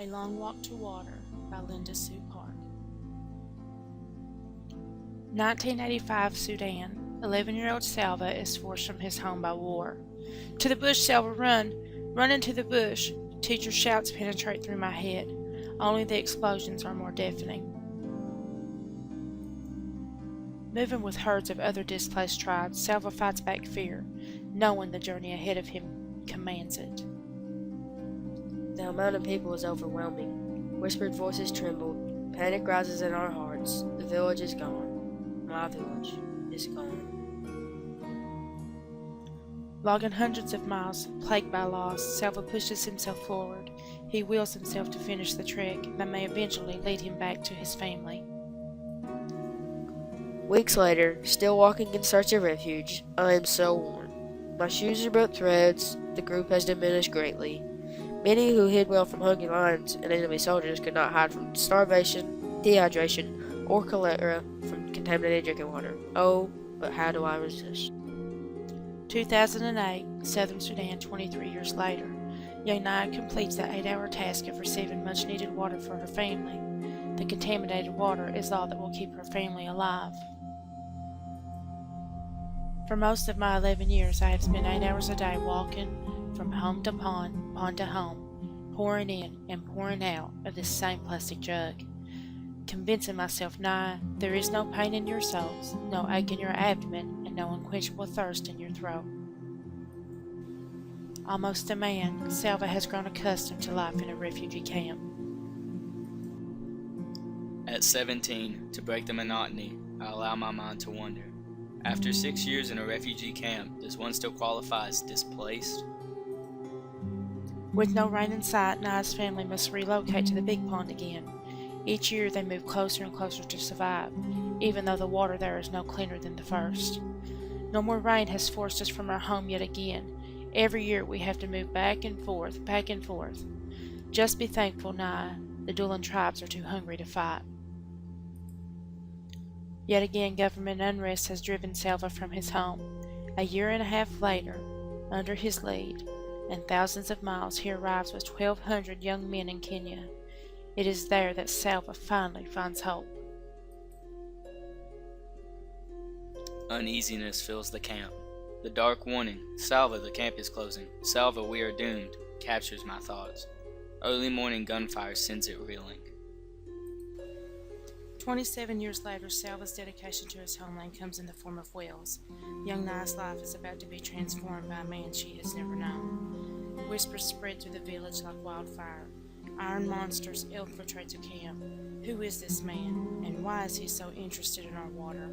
A Long Walk to Water by Linda Sue Park. 1985 Sudan. 11-year-old Salva is forced from his home by war. To the bush, Salva, run! Run into the bush! Teacher shouts penetrate through my head. Only the explosions are more deafening. Moving with herds of other displaced tribes, Salva fights back fear, knowing the journey ahead of him commands it. The amount of people is overwhelming. Whispered voices trembled. Panic rises in our hearts. The village is gone. My village is gone. Logging hundreds of miles, plagued by loss, Salva pushes himself forward. He wills himself to finish the trek that may eventually lead him back to his family. Weeks later, still walking in search of refuge, I am so worn. My shoes are but threads. The group has diminished greatly. Many who hid well from hungry lions and enemy soldiers could not hide from starvation, dehydration, or cholera from contaminated drinking water. Oh, but how do I resist? 2008, Southern Sudan, 23 years later. Young Naya completes the 8-hour task of receiving much-needed water for her family. The contaminated water is all that will keep her family alive. For most of my 11 years, I have spent 8 hours a day walking from home to pond, pond to home, pouring in and pouring out of this same plastic jug, convincing myself, Naya, there is no pain in your soles, no ache in your abdomen, and no unquenchable thirst in your throat. Almost a man, Salva has grown accustomed to life in a refugee camp. At 17, to break the monotony, I allow my mind to wander. After 6 years in a refugee camp, does one still qualify as displaced? With no rain in sight, Naya's family must relocate to the big pond again. Each year they move closer and closer to survive, even though the water there is no cleaner than the first. No more rain has forced us from our home yet again. Every year we have to move back and forth, back and forth. Just be thankful, Naya, the dueling tribes are too hungry to fight. Yet again government unrest has driven Salva from his home. A year and a half later, under his lead, and thousands of miles, he arrives with 1,200 young men in Kenya. It is there that Salva finally finds hope. Uneasiness fills the camp. The dark warning, Salva, the camp is closing. Salva, we are doomed, captures my thoughts. Early morning gunfire sends it reeling. 27 years later, Salva's dedication to his homeland comes in the form of Wells. Young Naya's life is about to be transformed by a man she has never known. Whispers spread through the village like wildfire. Iron monsters infiltrate the camp. Who is this man, and why is he so interested in our water?